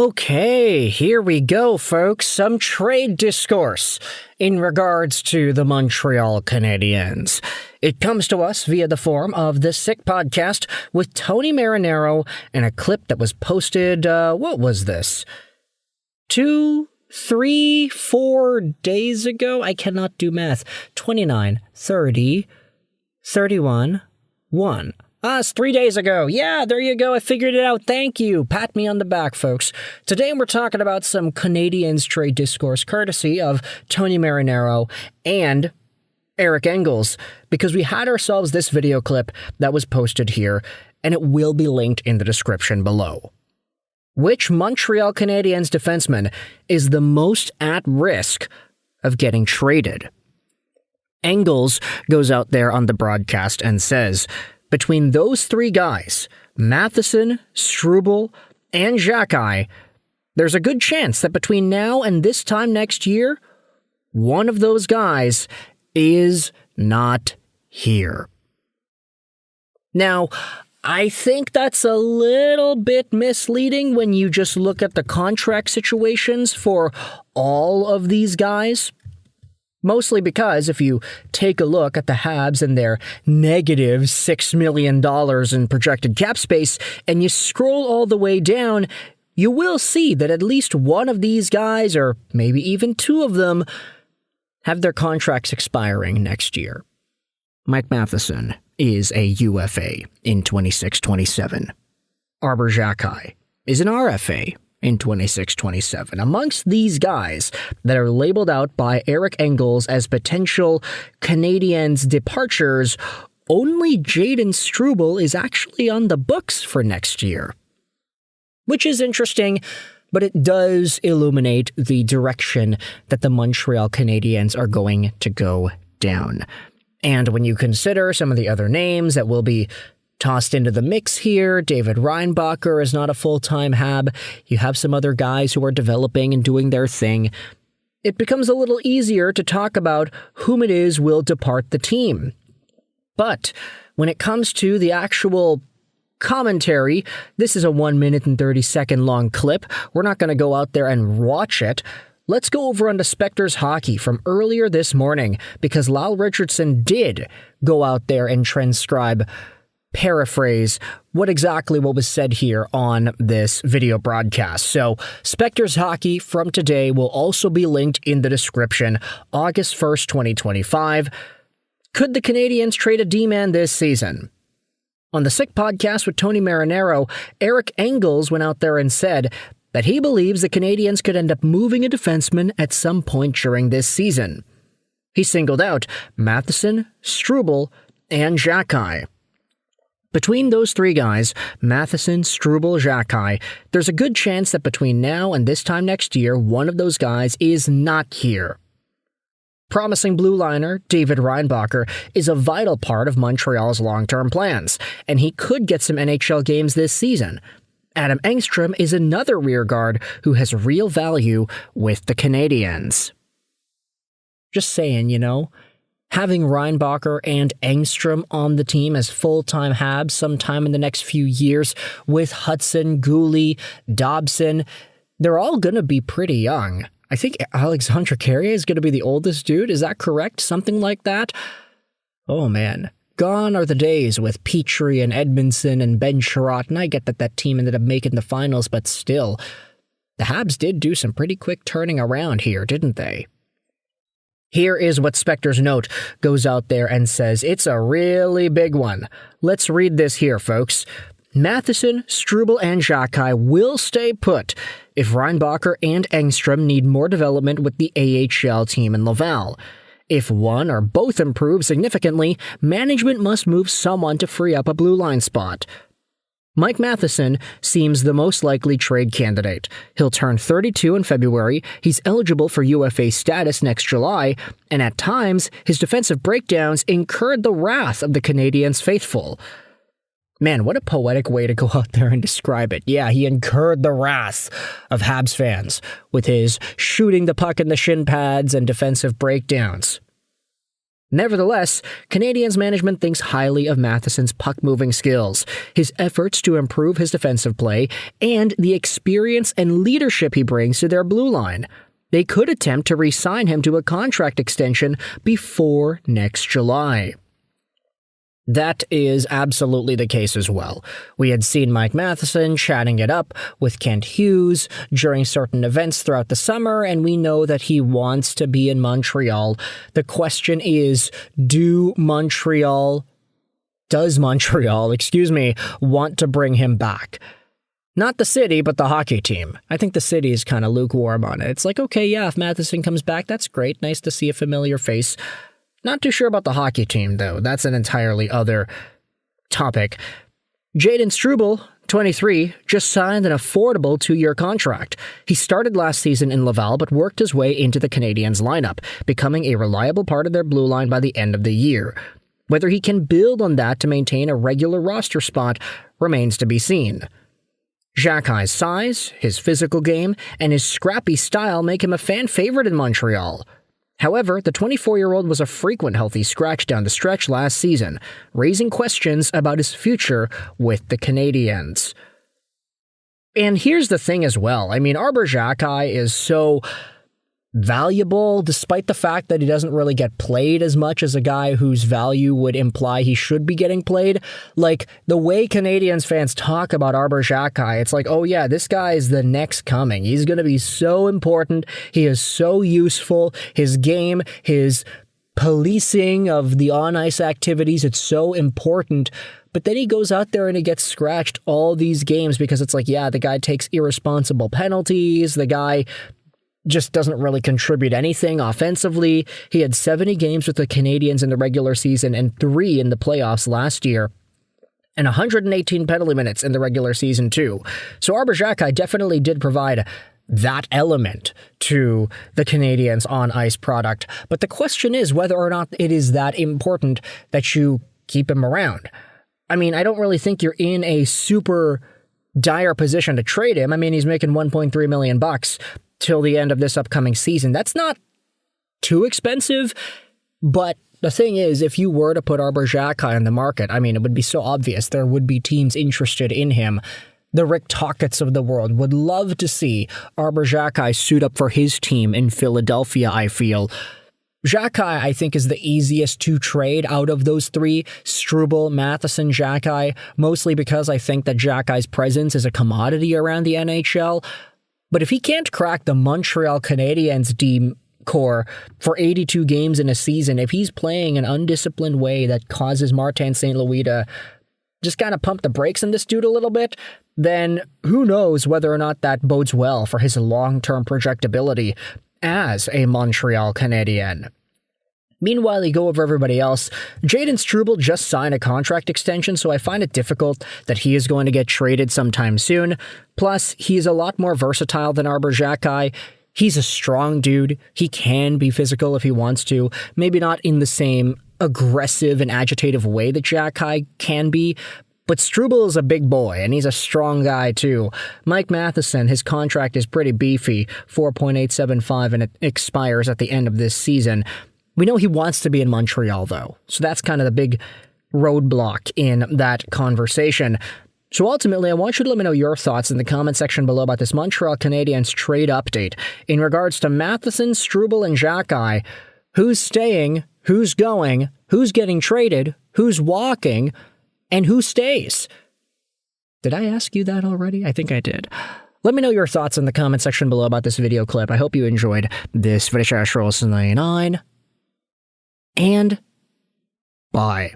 Okay, here we go, folks. Some trade discourse in regards to the Montreal Canadiens. It comes to us via the form of the Sick Podcast with Tony Marinaro and a clip that was posted, what was this? 2, 3, 4 days ago? I cannot do math. 29, 30, 31, 1. It's 3 days ago. Yeah, there you go. I figured it out. Thank you. Pat me on the back, folks. Today we're talking about some Canadiens trade discourse courtesy of Tony Marinaro and Eric Engels, because we had ourselves this video clip that was posted here, and it will be linked in the description below. Which Montreal Canadiens defenseman is the most at risk of getting traded? Engels goes out there on the broadcast and says, between those three guys, Matheson, Struble, and Xhekaj, there's a good chance that between now and this time next year, one of those guys is not here. Now, I think that's a little bit misleading when you just look at the contract situations for all of these guys. Mostly because if you take a look at the Habs and their negative $6 million in projected cap space, and you scroll all the way down, you will see that at least one of these guys, or maybe even two of them, have their contracts expiring next year. Mike Matheson is a UFA in 26-27. Arber Xhekaj is an RFA in 26-27. Amongst these guys that are labeled out by Eric Engels as potential Canadiens departures, only Jayden Struble is actually on the books for next year. Which is interesting, but it does illuminate the direction that the Montreal Canadiens are going to go down. And when you consider some of the other names that will be tossed into the mix here, David Reinbacher is not a full-time Hab. You have some other guys who are developing and doing their thing. It becomes a little easier to talk about whom it is will depart the team. But when it comes to the actual commentary, this is a 1 minute and 30 second long clip. We're not going to go out there and watch it. Let's go over onto Spectres Hockey from earlier this morning, because Lyle Richardson did go out there and paraphrase what was said here on this video broadcast. So, Spectres Hockey from today will also be linked in the description. August 1st, 2025. Could the Canadiens trade a D-man this season? On the Sick Podcast with Tony Marinaro, Eric Engels went out there and said that he believes the Canadiens could end up moving a defenseman at some point during this season. He singled out Matheson, Struble, and Xhekaj. Between those three guys, Matheson, Struble, Xhekaj, there's a good chance that between now and this time next year, one of those guys is not here. Promising blue liner David Reinbacher is a vital part of Montreal's long-term plans, and he could get some NHL games this season. Adam Engstrom is another rear guard who has real value with the Canadiens. Just saying, having Reinbacher and Engstrom on the team as full-time Habs sometime in the next few years with Hudson, Gooley, Dobson, they're all going to be pretty young. I think Alexandre Carrier is going to be the oldest dude. Is that correct? Something like that? Oh, man. Gone are the days with Petrie and Edmondson and Ben Sherratt, and I get that team ended up making the finals, but still, the Habs did do some pretty quick turning around here, didn't they? Here is what Spectres Note goes out there and says. It's a really big one. Let's read this here, folks. Matheson, Struble, and Xhekaj will stay put if Reinbacher and Engstrom need more development with the AHL team in Laval. If one or both improve significantly, management must move someone to free up a blue line spot. Mike Matheson seems the most likely trade candidate. He'll turn 32 in February, he's eligible for UFA status next July, and at times, his defensive breakdowns incurred the wrath of the Canadiens faithful. Man, what a poetic way to go out there and describe it. Yeah, he incurred the wrath of Habs fans with his shooting the puck in the shin pads and defensive breakdowns. Nevertheless, Canadiens management thinks highly of Matheson's puck-moving skills, his efforts to improve his defensive play, and the experience and leadership he brings to their blue line. They could attempt to re-sign him to a contract extension before next July. That is absolutely the case as well. We had seen Mike Matheson chatting it up with Kent Hughes during certain events throughout the summer, and we know that he wants to be in Montreal. The question is, does Montreal, want to bring him back? Not the city, but the hockey team. I think the city is kind of lukewarm on it. It's like, okay, yeah, if Matheson comes back, that's great. Nice to see a familiar face. Not too sure about the hockey team, though. That's an entirely other topic. Jayden Struble, 23, just signed an affordable 2-year contract. He started last season in Laval, but worked his way into the Canadiens lineup, becoming a reliable part of their blue line by the end of the year. Whether he can build on that to maintain a regular roster spot remains to be seen. Xhekaj's size, his physical game, and his scrappy style make him a fan favorite in Montreal. However, the 24-year-old was a frequent healthy scratch down the stretch last season, raising questions about his future with the Canadiens. And here's the thing as well. I mean, Arber Xhekaj is so valuable, despite the fact that he doesn't really get played as much as a guy whose value would imply he should be getting played. Like, the way Canadiens fans talk about Arber Xhekaj, it's like, oh yeah, this guy is the next coming. He's going to be so important. He is so useful. His game, his policing of the on-ice activities, it's so important. But then he goes out there and he gets scratched all these games because it's like, yeah, the guy takes irresponsible penalties. The guy just doesn't really contribute anything offensively. He had 70 games with the Canadiens in the regular season and 3 in the playoffs last year, and 118 penalty minutes in the regular season too. So Arber Xhekaj definitely did provide that element to the Canadiens on-ice product. But the question is whether or not it is that important that you keep him around. I mean, I don't really think you're in a super dire position to trade him. I mean, he's making $1.3 million till the end of this upcoming season. That's not too expensive, but the thing is, if you were to put Arber Xhekaj on the market, I mean, it would be so obvious there would be teams interested in him. The Rick Tocchet's of the world would love to see Arber Xhekaj suit up for his team in Philadelphia, I feel. Xhekaj, I think, is the easiest to trade out of those 3, Struble, Matheson, Xhekaj, mostly because I think that Xhekaj's presence is a commodity around the NHL. But if he can't crack the Montreal Canadiens D core for 82 games in a season, if he's playing an undisciplined way that causes Martin St. Louis to just kind of pump the brakes on this dude a little bit, then who knows whether or not that bodes well for his long-term projectability as a Montreal Canadien. Meanwhile, you go over everybody else. Jayden Struble just signed a contract extension, so I find it difficult that he is going to get traded sometime soon. Plus, he's a lot more versatile than Arber Xhekaj. He's a strong dude. He can be physical if he wants to. Maybe not in the same aggressive and agitative way that Xhekaj can be, but Struble is a big boy, and he's a strong guy, too. Mike Matheson, his contract is pretty beefy, $4.875, and it expires at the end of this season. We know he wants to be in Montreal, though, so that's kind of the big roadblock in that conversation. So ultimately, I want you to let me know your thoughts in the comment section below about this Montreal Canadiens trade update in regards to Matheson, Struble, and Xhekaj. Who's staying, who's going, who's getting traded, who's walking, and who stays? Did I ask you that already? I think I did. Let me know your thoughts in the comment section below about this video clip. I hope you enjoyed this video. And bye.